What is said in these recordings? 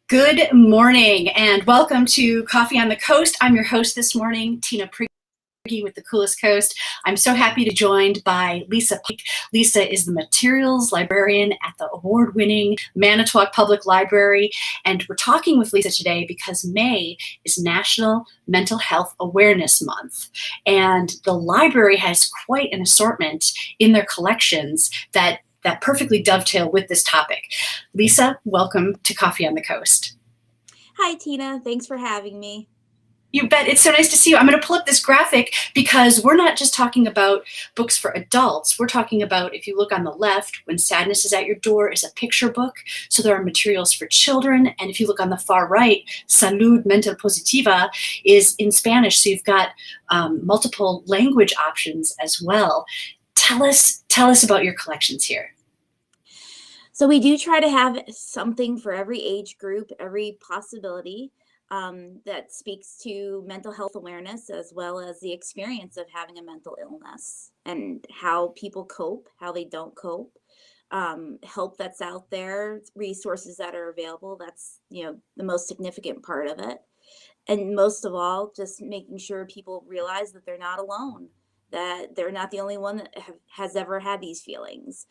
Good morning and welcome to Coffee on the Coast. I'm your host this morning, Tina Prigge with the Coolest Coast. I'm so happy to be joined by Lisa Pike. Lisa is the materials librarian at the award-winning Manitowoc Public Library, and we're talking with Lisa today because May is National Mental Health Awareness Month, and the library has quite an assortment in their collections that perfectly dovetail with this topic. Lisa, welcome to Coffee on the Coast. Hi, Tina. Thanks for having me. You bet. It's so nice to see you. I'm going to pull up this graphic because we're not just talking about books for adults. We're talking about, if you look on the left, When Sadness is at Your Door is a picture book. So there are materials for children. And if you look on the far right, Salud Mental Positiva is in Spanish. So you've got multiple language options as well. Tell us about your collections here. So we do try to have something for every age group, every possibility that speaks to mental health awareness, as well as the experience of having a mental illness and how people cope, how they don't cope, help that's out there, resources that are available. That's, the most significant part of it. And most of all, just making sure people realize that they're not alone, that they're not the only one that has ever had these feelings.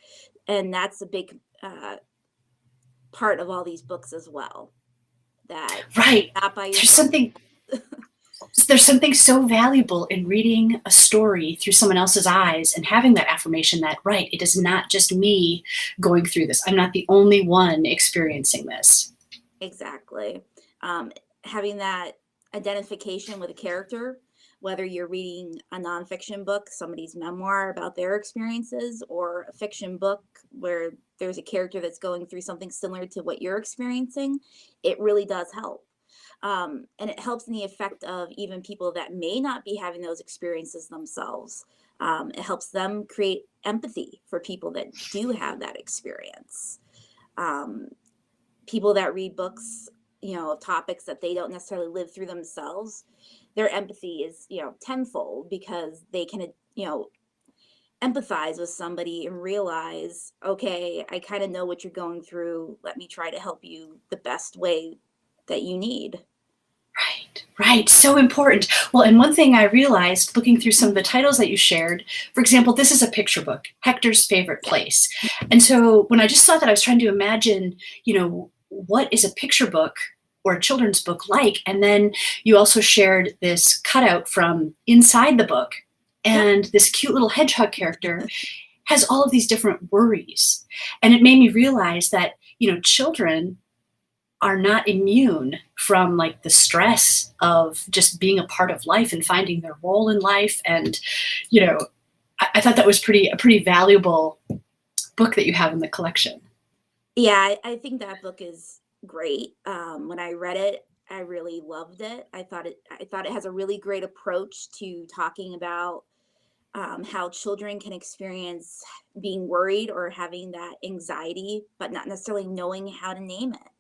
And that's a big part of all these books as well. That Right. not by yourself. There's something so valuable in reading a story through someone else's eyes and having that affirmation that, right, it is not just me going through this. I'm not the only one experiencing this. Exactly. Having that identification with a character, whether you're reading a nonfiction book, somebody's memoir about their experiences, or a fiction book where there's a character that's going through something similar to what you're experiencing, it really does help. And it helps in the effect of even people that may not be having those experiences themselves. It helps them create empathy for people that do have that experience. People that read books, of topics that they don't necessarily live through themselves, their empathy is, tenfold, because they can, empathize with somebody and realize, okay, I kind of know what you're going through. Let me try to help you the best way that you need. Right. So important. Well, and one thing I realized looking through some of the titles that you shared, for example, this is a picture book, Hector's Favorite Place. And so when I just saw that, I was trying to imagine, what is a picture book or a children's book like? And then you also shared this cutout from inside the book, and this cute little hedgehog character has all of these different worries. And it made me realize that, children are not immune from like the stress of just being a part of life and finding their role in life. And, I thought that was a pretty valuable book that you have in the collection. Yeah, I think that book is great. When I read it, I really loved it. I thought it has a really great approach to talking about how children can experience being worried or having that anxiety, but not necessarily knowing how to name it.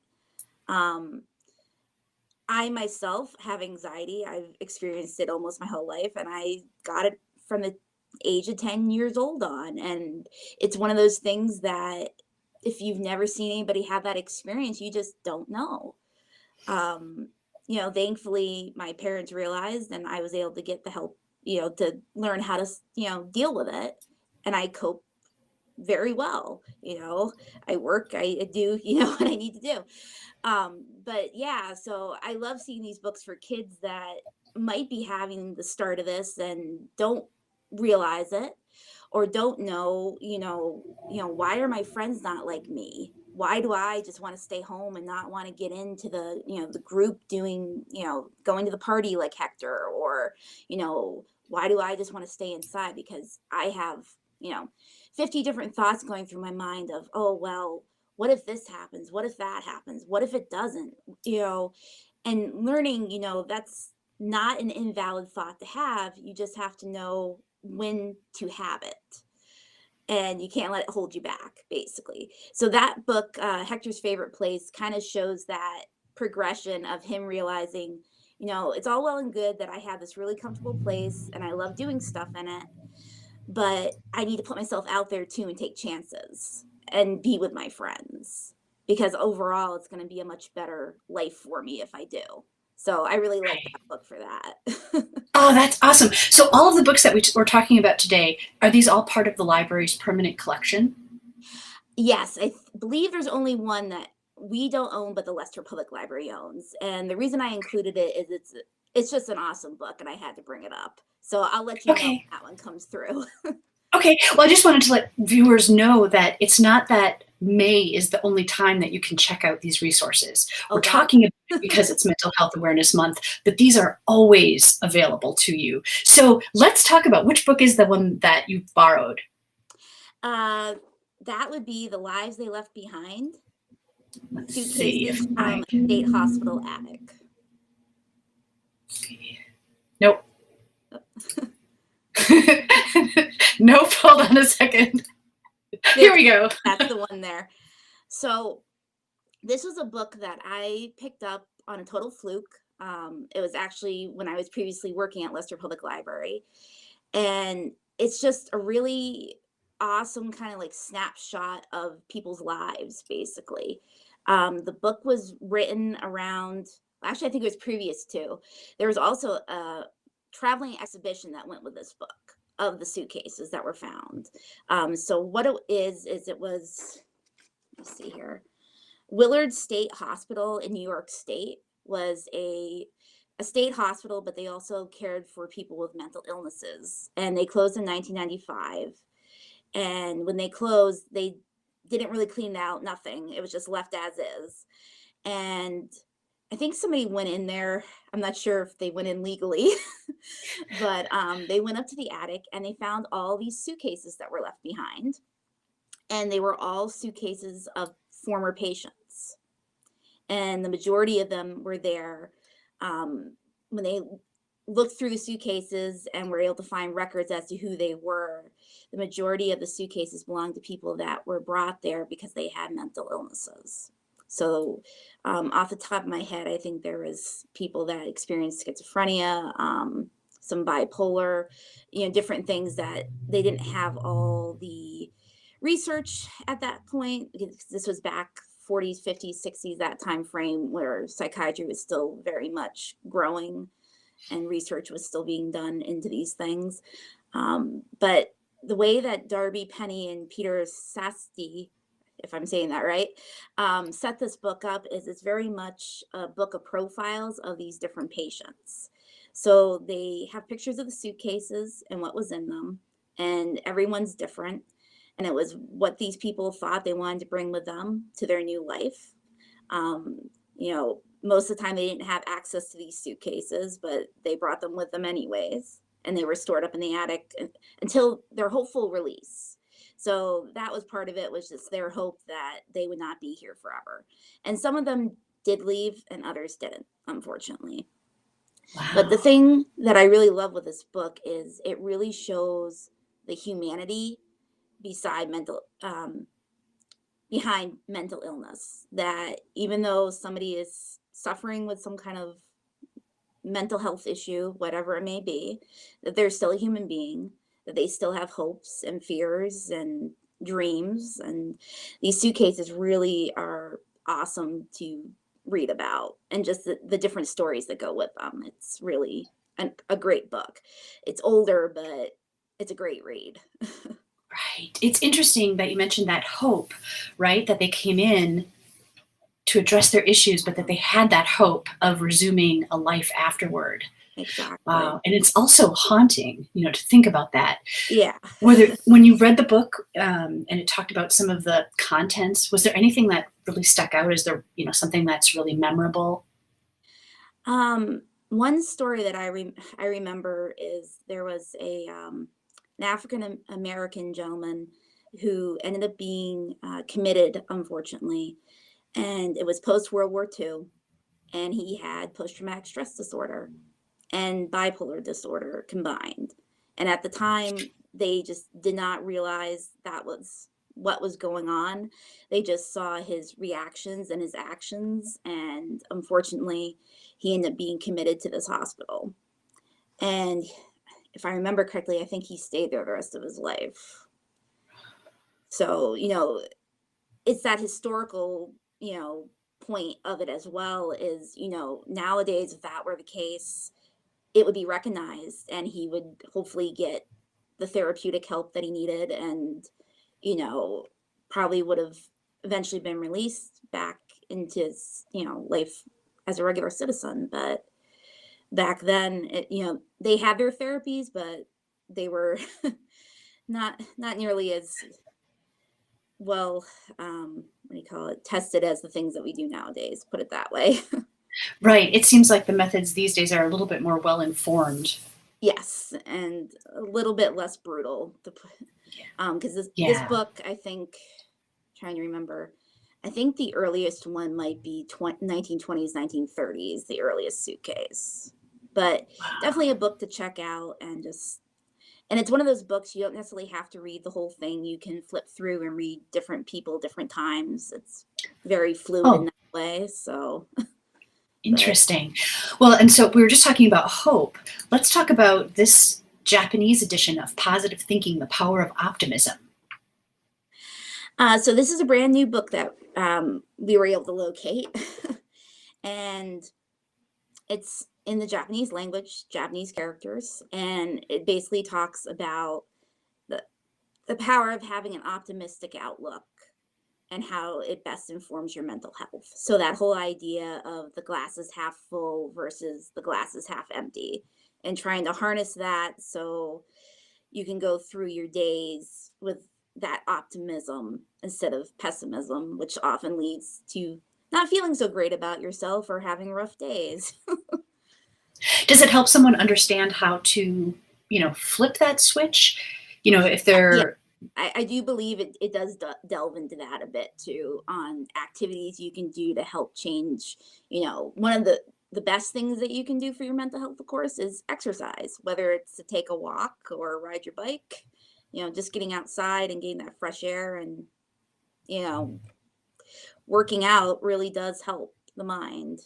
I myself have anxiety. I've experienced it almost my whole life, and I got it from the age of 10 years old on. And it's one of those things that if you've never seen anybody have that experience, you just don't know. Thankfully my parents realized, and I was able to get the help, to learn how to, deal with it. And I cope very well. I work, I do, what I need to do. But yeah, so I love seeing these books for kids that might be having the start of this and don't realize it, or don't know, why are my friends not like me? Why do I just want to stay home and not want to get into the, the group doing, going to the party like Hector, or, why do I just want to stay inside? Because I have, 50 different thoughts going through my mind of, oh, well, what if this happens? What if that happens? What if it doesn't? And learning, that's not an invalid thought to have. You just have to know when to have it. And you can't let it hold you back, basically. So that book, Hector's Favorite Place, kind of shows that progression of him realizing, it's all well and good that I have this really comfortable place and I love doing stuff in it, but I need to put myself out there too and take chances and be with my friends. because overall it's going to be a much better life for me if I do. So I really like Right. that book for that. Oh, that's awesome. So all of the books that we're talking about today, are these all part of the library's permanent collection? Yes, believe there's only one that we don't own, but the Leicester Public Library owns. And the reason I included it is it's just an awesome book, and I had to bring it up. So I'll let you know Okay. when that one comes through. Okay. Well, I just wanted to let viewers know that it's not that May is the only time that you can check out these resources. We're Oh God. talking about it because it's Mental Health Awareness Month, but these are always available to you. So let's talk about which book is the one that you've borrowed. Uh, that would be The Lives They Left Behind, Let's see if Suitcases I from a State Hospital can Attic. see. Nope. Nope. Hold on a second. Here we go. That's the one there. So this was a book that I picked up on a total fluke. It was actually when I was previously working at Leicester Public Library. And it's just a really awesome kind of like snapshot of people's lives, basically. The book was written around, actually, I think it was previous to. There was also a traveling exhibition that went with this book of the suitcases that were found. So what it is it was, let's see here. Willard State Hospital in New York State was a state hospital, but they also cared for people with mental illnesses. And they closed in 1995. And when they closed, they didn't really clean out, nothing. It was just left as is. And I think somebody went in there. I'm not sure if they went in legally, but they went up to the attic and they found all these suitcases that were left behind. And they were all suitcases of former patients. And the majority of them were there when they looked through the suitcases and were able to find records as to who they were. The majority of the suitcases belonged to people that were brought there because they had mental illnesses. So off the top of my head, I think there was people that experienced schizophrenia, some bipolar, different things that they didn't have all the research at that point. This was back 40s, 50s, 60s, that time frame where psychiatry was still very much growing and research was still being done into these things. But the way that Darby Penny and Peter Sasti, if I'm saying that right, set this book up is it's very much a book of profiles of these different patients. So they have pictures of the suitcases and what was in them, and everyone's different. And it was what these people thought they wanted to bring with them to their new life. Most of the time they didn't have access to these suitcases, but they brought them with them anyways. And they were stored up in the attic until their hopeful release. So that was part of it, was just their hope that they would not be here forever. And some of them did leave and others didn't, unfortunately. Wow. But the thing that I really love with this book is it really shows the humanity behind mental illness, that even though somebody is suffering with some kind of mental health issue, whatever it may be, that they're still a human being, that they still have hopes and fears and dreams. And these suitcases really are awesome to read about, and just the different stories that go with them. It's really a great book. It's older, but it's a great read. Right. It's interesting that you mentioned that hope, right? That they came in to address their issues, but that they had that hope of resuming a life afterward. Exactly. Wow. And it's also haunting, to think about that. Yeah. When you read the book and it talked about some of the contents, was there anything that really stuck out? Is there, something that's really memorable? One story that I remember is there was an African American gentleman who ended up being committed, unfortunately, and it was post World War II, and he had post traumatic stress disorder and bipolar disorder combined. And at the time, they just did not realize that was what was going on. They just saw his reactions and his actions. And unfortunately, he ended up being committed to this hospital. And if I remember correctly, I think he stayed there the rest of his life. So, it's that historical, point of it as well is, nowadays, if that were the case, it would be recognized and he would hopefully get the therapeutic help that he needed and, probably would have eventually been released back into his, life as a regular citizen. But back then, they had their therapies, but they were not nearly as well, what do you call it, tested as the things that we do nowadays, put it that way. Right. It seems like the methods these days are a little bit more well informed. Yes, and a little bit less brutal to put, because this Yeah. book, I think, trying to remember, I think the earliest one might be 1920s, 1930s, the earliest suitcase. But definitely a book to check out and it's one of those books you don't necessarily have to read the whole thing. You can flip through and read different people, different times. It's very fluid in Oh, that way. So, but interesting. Well, and so we were just talking about hope. Let's talk about this Japanese edition of Positive Thinking, The Power of Optimism. so this is a brand new book that we were able to locate, and it's in the Japanese language, Japanese characters, and it basically talks about the the power of having an optimistic outlook and how it best informs your mental health. So that whole idea of the glass is half full versus the glass is half empty, and trying to harness that so you can go through your days with that optimism instead of pessimism, which often leads to not feeling so great about yourself or having rough days. Does it help someone understand how to, flip that switch? If Yeah, they're, I do believe it does delve into that a bit too, on activities you can do to help change. One of the best things that you can do for your mental health, of course, is exercise, whether it's to take a walk or ride your bike. Just getting outside and getting that fresh air and you know working out really does help the mind,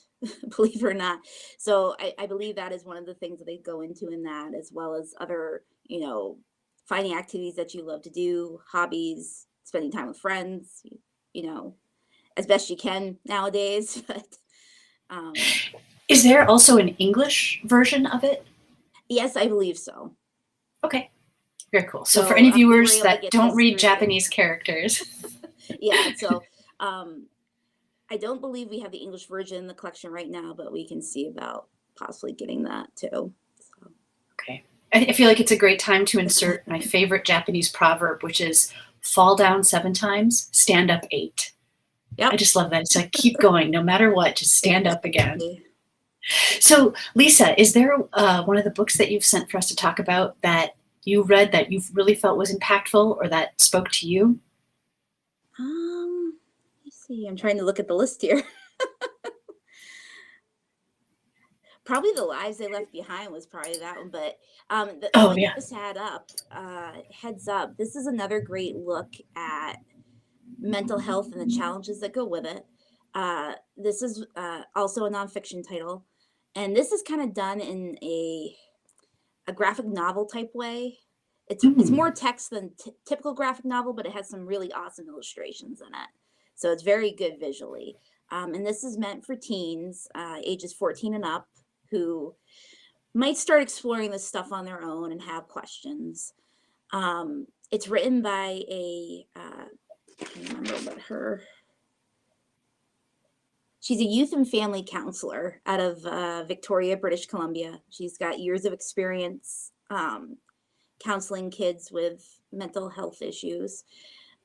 believe it or not. So I believe that is one of the things that they go into in that, as well as other, finding activities that you love to do, hobbies, spending time with friends, you know, as best you can nowadays. But um, is there also an English version of it? yes, I believe so. Okay, very cool. So for So any we were viewers able to that get don't this read through. Japanese characters, Yeah. So um, I don't believe we have the English version in the collection right now, but we can see about possibly getting that too. So. okay. I feel like it's a great time to insert my favorite Japanese proverb, which is fall down 7 times, stand up 8. I Yep. just love that. It's like keep going, no matter what, just stand up again. Exactly. So, Lisa, is there one of the books that you've sent for us to talk about that you read that you really felt was impactful or that spoke to you? Let me see. I'm trying to look at the list here. Probably The Lives They Left Behind was probably that one, but the Oh, one you yeah. just had up, heads up, this is another great look at mental health and the challenges that go with it. This is also a nonfiction title, and this is kind of done in a graphic novel type way. It's Mm, more text than typical graphic novel, but it has some really awesome illustrations in it. So it's very good visually. And this is meant for teens, ages 14 and up, who might start exploring this stuff on their own and have questions. It's written by I can't remember what she's a youth and family counselor out of Victoria, British Columbia. She's got years of experience counseling kids with mental health issues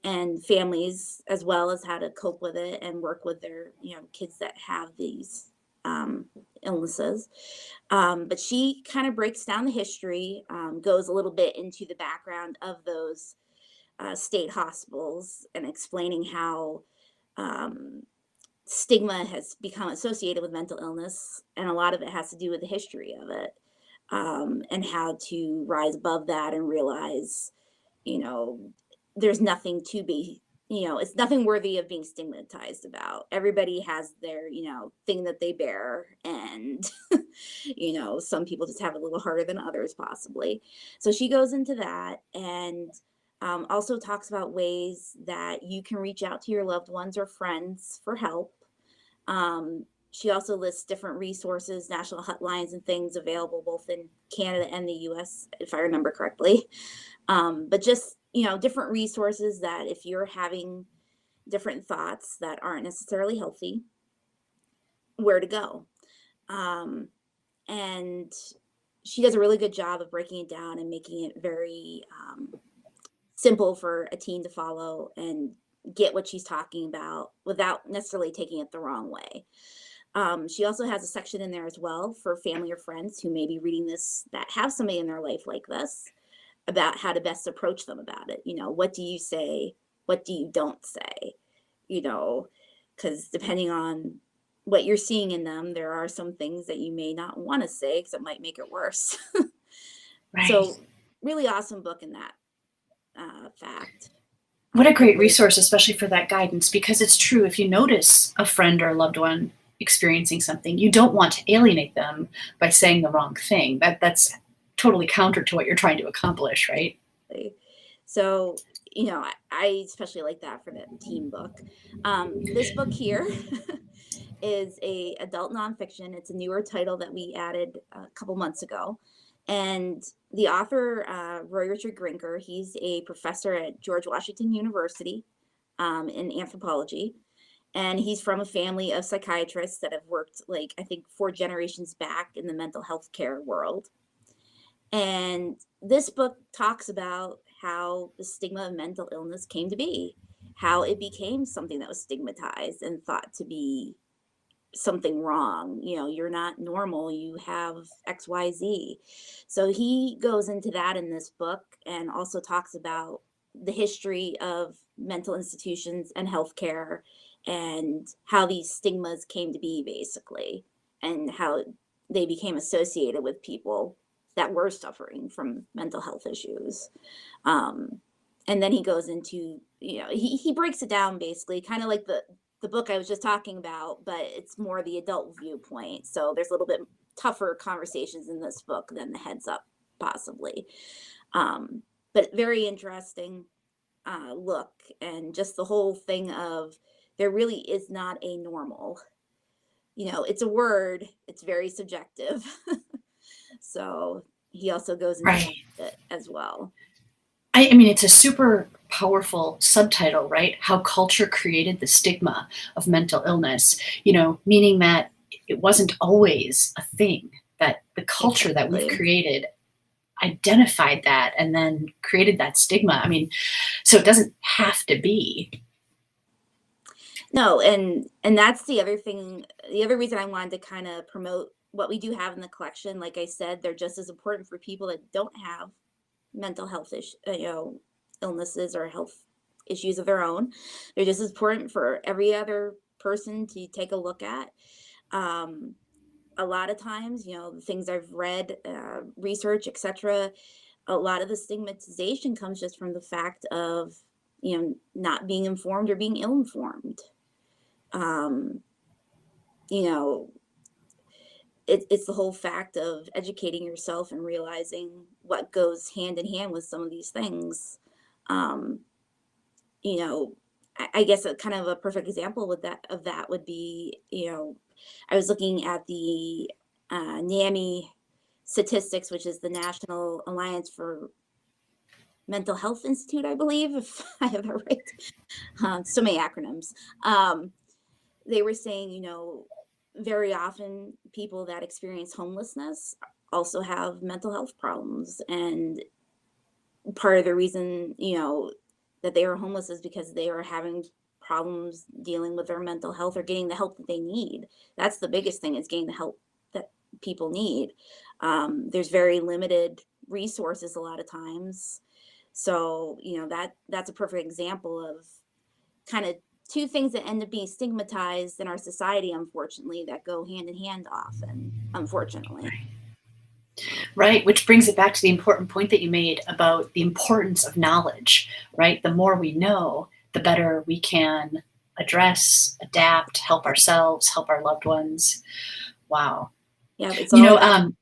and families, as well as how to cope with it and work with their kids that have these um, illnesses. But she kind of breaks down the history, goes a little bit into the background of those state hospitals and explaining how um, stigma has become associated with mental illness, and a lot of it has to do with the history of it, and how to rise above that and realize, you know, there's nothing to be, it's nothing worthy of being stigmatized about. Everybody has their, thing that they bear, and some people just have it a little harder than others, possibly. So she goes into that, and Also talks about ways that you can reach out to your loved ones or friends for help. She also lists different resources, national hotlines, and things available both in Canada and the US, if I remember correctly. But just, different resources that if you're having different thoughts that aren't necessarily healthy, where to go. Um, and she does a really good job of breaking it down and making it very simple for a teen to follow and get what she's talking about without necessarily taking it the wrong way. She also has a section in there as well for family or friends who may be reading this that have somebody in their life like this, about how to best approach them about it. What do you say? What do you don't say? Because depending on what you're seeing in them, there are some things that you may not want to say because it might make it worse. Right. So, really awesome book in that fact. What a great resource, especially for that guidance, because it's true. If you notice a friend or a loved one experiencing something, you don't want to alienate them by saying the wrong thing. That's totally counter to what you're trying to accomplish, right? So, I especially like that for the teen book. This book here is a adult nonfiction. It's a newer title that we added a couple months ago. And the author, Roy Richard Grinker, he's a professor at George Washington University in anthropology. And he's from a family of psychiatrists that have worked, I think, 4 generations back in the mental health care world. And this book talks about how the stigma of mental illness came to be, how it became something that was stigmatized and thought to be something wrong. You're not normal, you have XYZ. So he goes into that in this book and also talks about the history of mental institutions and healthcare and how these stigmas came to be, basically, and how they became associated with people that were suffering from mental health issues. And then he goes into, he breaks it down basically, kind of like the book I was just talking about, but it's more the adult viewpoint. So there's a little bit tougher conversations in this book than the Heads Up, possibly. But very interesting look, and just the whole thing of there really is not a normal. It's a word, it's very subjective. So he also goes into it as well. I mean, it's a super powerful subtitle, right? How culture created the stigma of mental illness, meaning that it wasn't always a thing, that the culture that we've created identified that and then created that stigma. I mean, so it doesn't have to be. No, and that's the other thing. The other reason I wanted to kind of promote what we do have in the collection, like I said, they're just as important for people that don't have mental health illnesses or health issues of their own. They're just as important for every other person to take a look at. A lot of times, the things I've read, research, etc., a lot of the stigmatization comes just from the fact of, not being informed or being ill-informed. It's the whole fact of educating yourself and realizing what goes hand in hand with some of these things. I guess a kind of a perfect example of that would be, I was looking at the NAMI statistics, which is the National Alliance for Mental Health Institute, I believe, if I have that right. So many acronyms. They were saying, very often people that experience homelessness also have mental health problems. And part of the reason, that they are homeless is because they are having problems dealing with their mental health or getting the help that they need. That's the biggest thing, is getting the help that people need. There's very limited resources a lot of times. So, that's a perfect example of kind of two things that end up being stigmatized in our society, unfortunately, that go hand in hand often, unfortunately. Right, which brings it back to the important point that you made about the importance of knowledge, right? The more we know, the better we can address, adapt, help ourselves, help our loved ones. Wow. Yeah, it's all about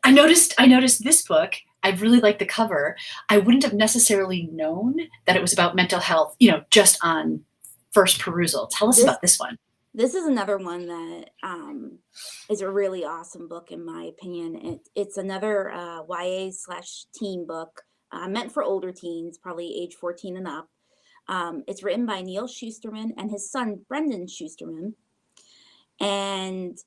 I noticed this book I really like the cover. I wouldn't have necessarily known that it was about mental health, just on first perusal. Tell us This about this one. this is another one that is a really awesome book in my opinion. It's another YA slash teen book meant for older teens, probably age 14 and up. It's written by Neil Schusterman and his son Brendan Schusterman, and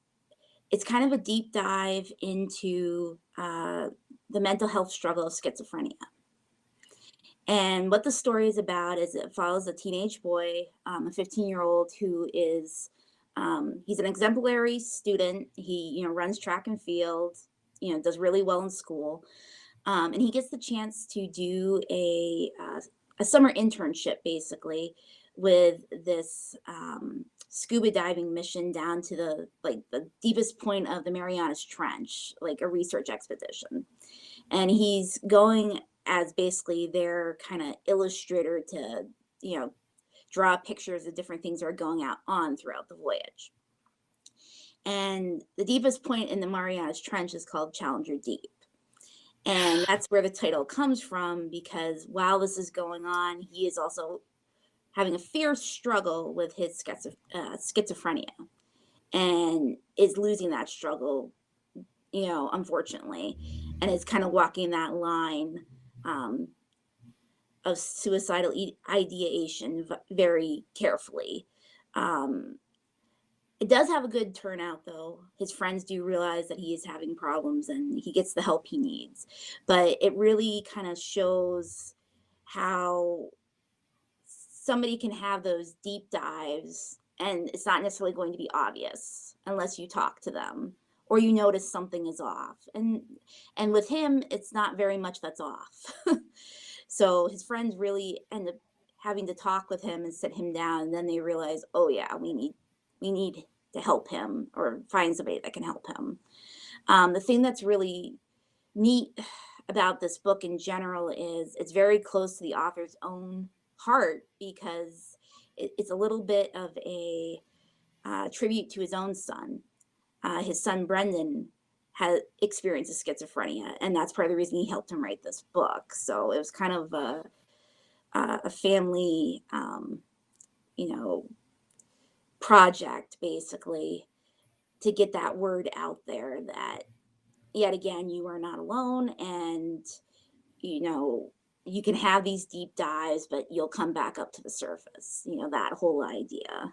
it's kind of a deep dive into the mental health struggle of schizophrenia. And what the story is about is it follows a teenage boy, a 15-year-old who is, he's an exemplary student. He, runs track and field, does really well in school. And he gets the chance to do a summer internship basically with this scuba diving mission down to the deepest point of the Marianas Trench, like a research expedition. And he's going as basically their kind of illustrator to, draw pictures of different things that are going on throughout the voyage. And the deepest point in the Marianas Trench is called Challenger Deep. And that's where the title comes from, because while this is going on, he is also having a fierce struggle with his schizophrenia and is losing that struggle, unfortunately, and is kind of walking that line of suicidal ideation very carefully. It does have a good turnout, though. His friends do realize that he is having problems and he gets the help he needs. But it really kind of shows how somebody can have those deep dives and it's not necessarily going to be obvious unless you talk to them or you notice something is off. And with him, it's not very much that's off. So his friends really end up having to talk with him and sit him down, and then they realize, oh yeah, we need to help him or find somebody that can help him. The thing that's really neat about this book in general is it's very close to the author's own heart, because it's a little bit of a tribute to his own son. His son Brendan had experienced schizophrenia, and that's part of the reason he helped him write this book. So it was kind of a family, project basically to get that word out there that yet again you are not alone, and you can have these deep dives, but you'll come back up to the surface. That whole idea.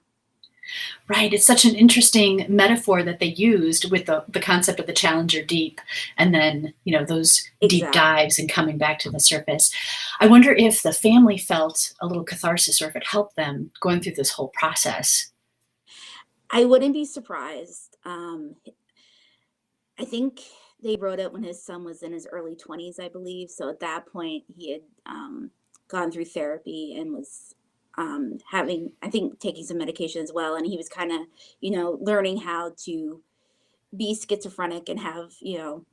Right. It's such an interesting metaphor that they used with the concept of the Challenger Deep and then, those deep Exactly. dives and coming back to the surface. I wonder if the family felt a little catharsis or if it helped them going through this whole process. I wouldn't be surprised. I think they wrote it when his son was in his early 20s, I believe. So at that point, he had gone through therapy and was having, I think, taking some medication as well. And he was kind of, learning how to be schizophrenic and have, do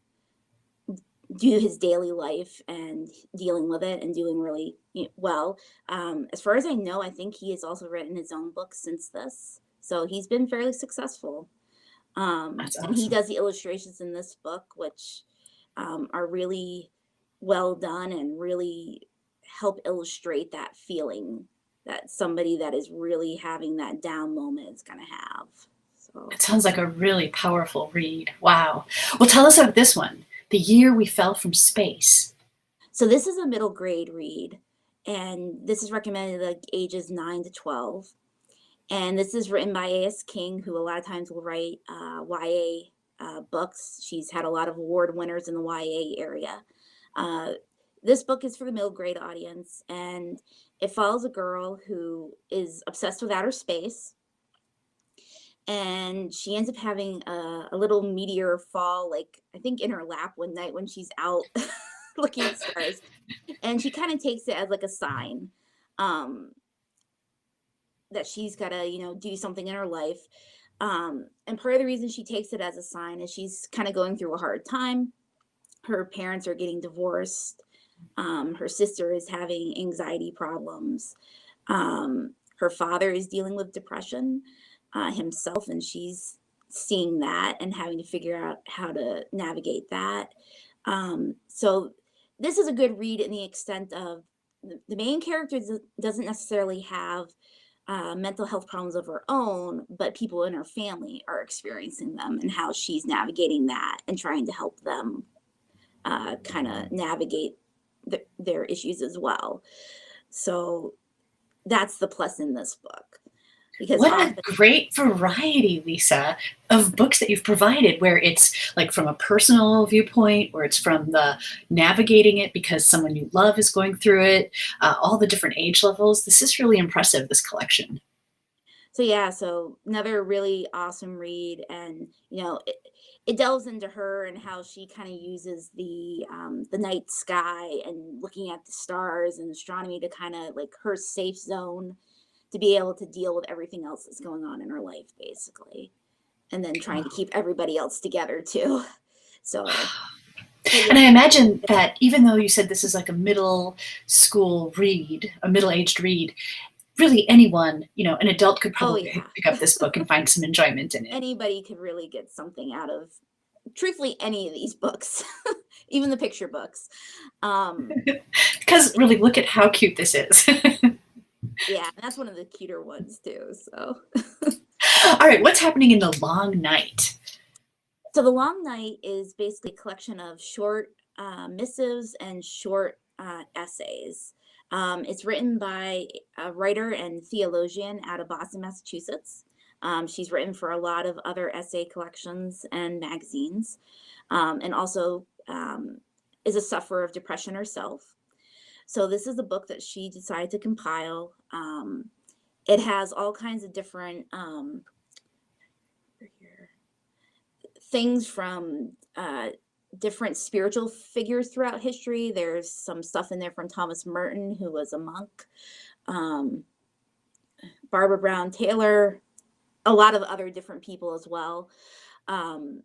his daily life and dealing with it and doing really well. As far as I know, I think he has also written his own book since this. So he's been fairly successful. That's And he awesome. does the illustrations in this book, which are really well done and really help illustrate that feeling that somebody that is really having that down moment is going to have. So, It sounds like a really powerful read. Wow. Well, tell us about this one, The Year We Fell from Space. so this is a middle grade read, and this is recommended like ages 9 to 12. And this is written by A.S. King, who a lot of times will write YA books. She's had a lot of award winners in the YA area. This book is for the middle grade audience, and it follows a girl who is obsessed with outer space. And she ends up having a little meteor fall, like I think in her lap one night when she's out looking at stars. And she kind of takes it as like a sign. That she's got to, do something in her life. And part of the reason she takes it as a sign is she's kind of going through a hard time. Her parents are getting divorced. Her sister is having anxiety problems. Her father is dealing with depression himself, and she's seeing that and having to figure out how to navigate that. So this is a good read in the extent of the main character doesn't necessarily have mental health problems of her own, but people in her family are experiencing them and how she's navigating that and trying to help them kind of navigate their issues as well. So that's the plus in this book. Because What often, a great variety, Lisa, of books that you've provided, where it's like from a personal viewpoint, where it's from the navigating it because someone you love is going through it, all the different age levels. This is really impressive, this collection. so yeah, so another really awesome read, and it delves into her and how she kind of uses the night sky and looking at the stars and astronomy to kind of like her safe zone to be able to deal with everything else that's going on in her life, basically, and then trying to keep everybody else together too. So, but And yeah, I imagine that even though you said this is like a middle school read, a middle-aged read, really anyone, an adult could oh probably yeah, pick up this book and find some enjoyment in it. anybody could really get something out of, truthfully, any of these books, even the picture books. Um, Because really, look at how cute this is. yeah, and that's one of the cuter ones too. So, All right, what's happening in The Long Night? so the Long Night is basically a collection of short missives and short essays. It's written by a writer and theologian out of Boston, Massachusetts. She's written for a lot of other essay collections and magazines, and also is a sufferer of depression herself. So this is a book that she decided to compile. It has all kinds of different things from different spiritual figures throughout history. There's some stuff in there from Thomas Merton, who was a monk, um, Barbara Brown Taylor, a lot of other different people as well. And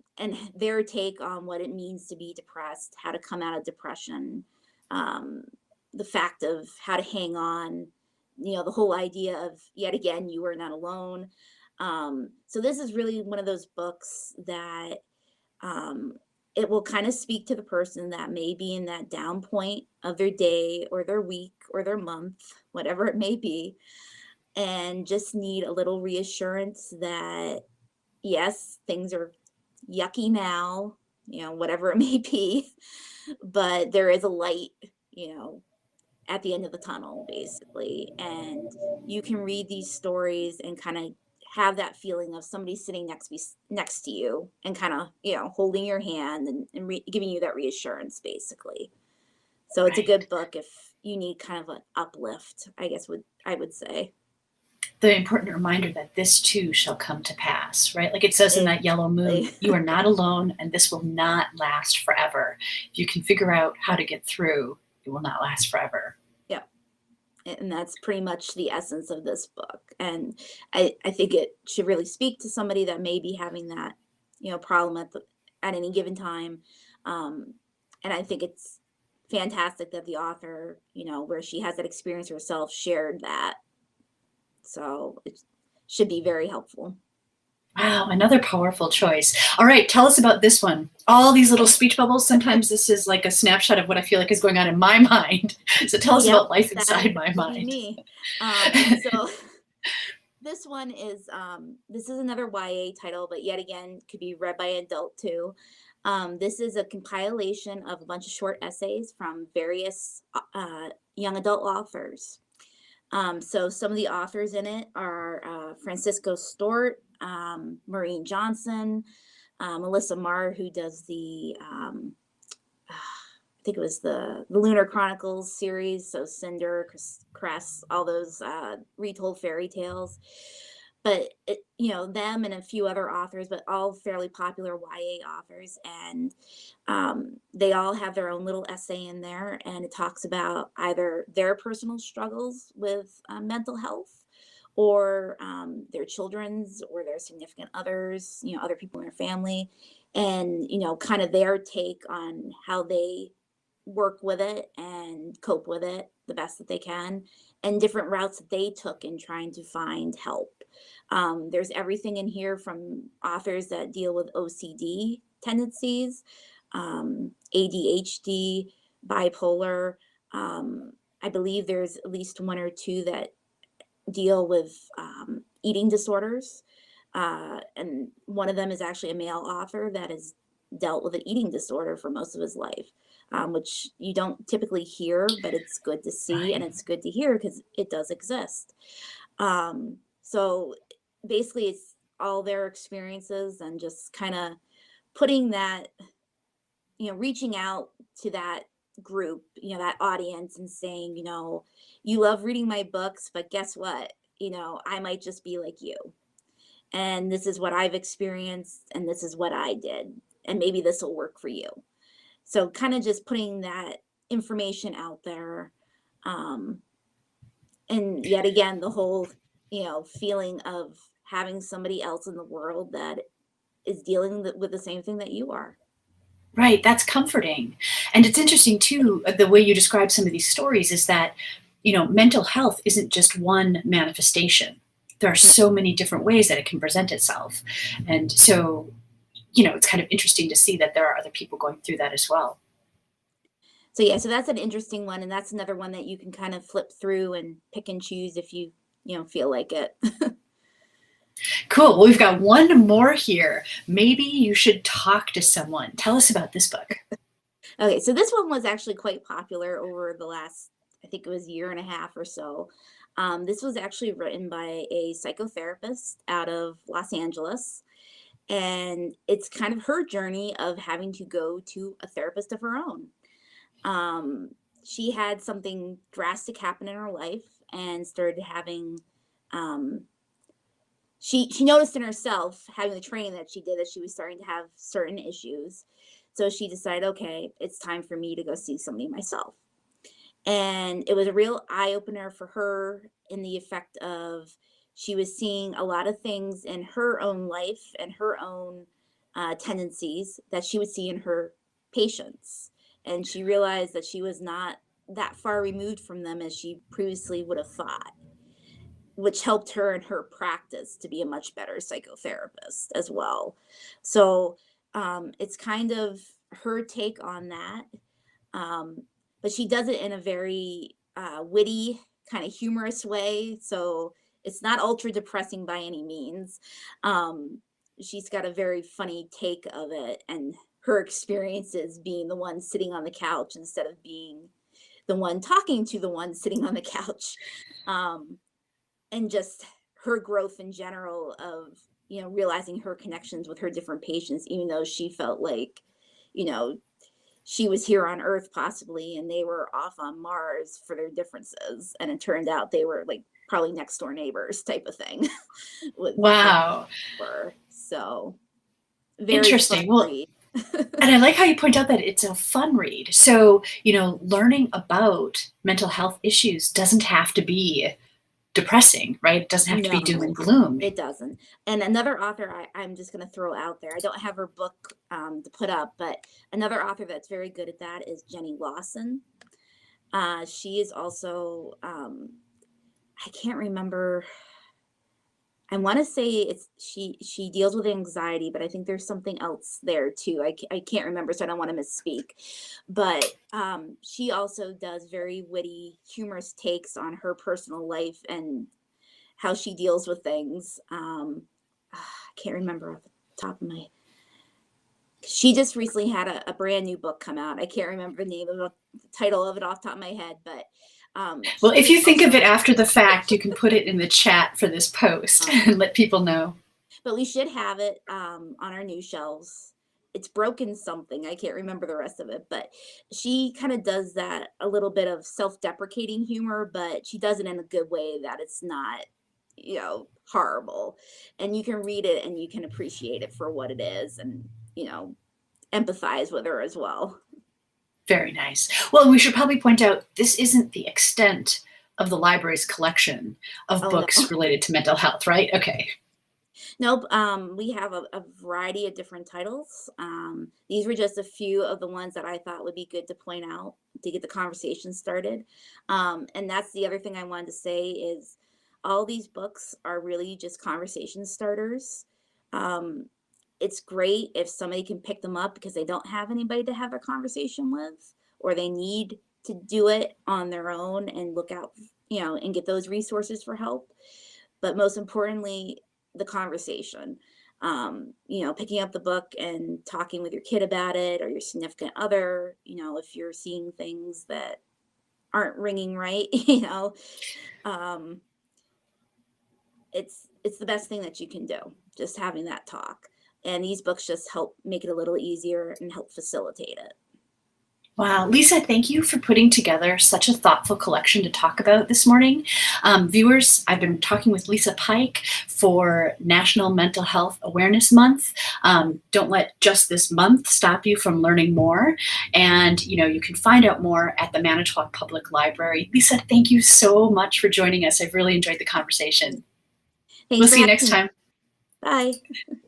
their take on what it means to be depressed, how to come out of depression, um, the fact of how to hang on, the whole idea of, yet again, you are not alone. So this is really one of those books that um, it will kind of speak to the person that may be in that down point of their day or their week or their month, whatever it may be, and just need a little reassurance that yes, things are yucky now, whatever it may be, but there is a light, you know, at the end of the tunnel, basically. And you can read these stories and kind of have that feeling of somebody sitting next to you and kind of, holding your hand and giving you that reassurance, basically. So it's a Right. good book if you need kind of an uplift, I would say. The important reminder that this too shall come to pass, right? Like it says in that yellow moon, Exactly. you are not alone and this will not last forever. If you can figure out how to get through, it will not last forever. Yeah. And that's pretty much the essence of this book. And I think it should really speak to somebody that may be having that, problem at any given time. Um, and I think it's fantastic that the author, where she has that experience herself, shared that. So it should be very helpful. Wow, another powerful choice. All right, tell us about this one. All these little speech bubbles. Sometimes this is like a snapshot of what I feel like is going on in my mind. So tell us Yep, about life that would inside my be mind. me. So this one is this is another YA title, but yet again could be read by an adult too. This is a compilation of a bunch of short essays from various young adult authors. So some of the authors in it are Francisco Stort, Maureen Johnson, Melissa Marr, who does I think it was the Lunar Chronicles series, so Cinder, Cress, all those retold fairy tales. But them and a few other authors, but all fairly popular YA authors, and they all have their own little essay in there, and it talks about either their personal struggles with mental health, or their children's or their significant others, other people in their family, and kind of their take on how they work with it and cope with it the best that they can, and different routes that they took in trying to find help. There's everything in here from authors that deal with OCD tendencies, ADHD, bipolar. I believe there's at least one or two that deal with eating disorders. And one of them is actually a male author that has dealt with an eating disorder for most of his life, which you don't typically hear, but it's good to see and Right. it's good to hear because it does exist. So basically, it's all their experiences and just kind of putting that, reaching out to that group, that audience and saying, you love reading my books, but guess what? I might just be like you. And this is what I've experienced, and this is what I did. And maybe this will work for you. So, kind of just putting that information out there. Um, and yet again, the whole, feeling of having somebody else in the world that is dealing with the same thing that you are. Right, that's comforting. And it's interesting too, the way you describe some of these stories is that, mental health isn't just one manifestation. There are No. so many different ways that it can present itself. And so, it's kind of interesting to see that there are other people going through that as well. So yeah, so that's an interesting one, and that's another one that you can kind of flip through and pick and choose if you, feel like it. Cool. Well, we've got one more here. Maybe you should talk to someone. Tell us about this book. Okay, so this one was actually quite popular over the last, I think it was year and a half or so. This was actually written by a psychotherapist out of Los Angeles, and it's kind of her journey of having to go to a therapist of her own. Um, she had something drastic happen in her life and started having um, she noticed in herself having the training that she did that she was starting to have certain issues. So she decided, okay, it's time for me to go see somebody myself. And it was a real eye opener for her in the effect of she was seeing a lot of things in her own life and her own tendencies that she would see in her patients. And she realized that she was not that far removed from them as she previously would have thought, which helped her in her practice to be a much better psychotherapist as well. So it's kind of her take on that. Um, but she does it in a very witty, kind of humorous way. So it's not ultra depressing by any means. Um, she's got a very funny take of it, and her experiences being the one sitting on the couch instead of being the one talking to the one sitting on the couch. Um, and just her growth in general of realizing her connections with her different patients, even though she felt like you know she was here on earth possibly and they were off on Mars for their differences, and it turned out they were like probably next door neighbors type of thing with Wow. her. So very fun Interesting. Well, read. and I like how you point out that it's a fun read. So, learning about mental health issues doesn't have to be depressing, right? It doesn't have to be doom No, and gloom. it doesn't. And another author I'm just going to throw out there, I don't have her book to put up, but another author that's very good at that is Jenny Lawson. She is also, I can't remember. I want to say it's she deals with anxiety, but I think there's something else there too. I can't remember, so I don't want to misspeak. But she also does very witty, humorous takes on her personal life and how she deals with things. I can't remember off the top of my. She just recently had a brand new book come out. I can't remember the name of the title of it off the top of my head, but Well, she if is you think of also it after the fact, you can put it in the chat for this post um, and let people know. but we should have it on our new shelves. It's broken something. I can't remember the rest of it, but she kind of does that a little bit of self-deprecating humor, but she does it in a good way that it's not, horrible. And you can read it and you can appreciate it for what it is and, empathize with her as well. Very nice. Well, we should probably point out this isn't the extent of the library's collection of Oh no. books related to mental health, right? Okay. Nope. We have a variety of different titles. These were just a few of the ones that I thought would be good to point out to get the conversation started. And that's the other thing I wanted to say is all these books are really just conversation starters. It's great if somebody can pick them up because they don't have anybody to have a conversation with, or they need to do it on their own and look out, and get those resources for help. But most importantly, the conversation. Picking up the book and talking with your kid about it, or your significant other, if you're seeing things that aren't ringing right, um, it's the best thing that you can do, just having that talk. And these books just help make it a little easier and help facilitate it. Wow, Lisa, thank you for putting together such a thoughtful collection to talk about this morning. Viewers, I've been talking with Lisa Pike for National Mental Health Awareness Month. Don't let just this month stop you from learning more. And you can find out more at the Manitowoc Public Library. Lisa, thank you so much for joining us. I've really enjoyed the conversation. Thanks We'll for see you having next me. time. Bye.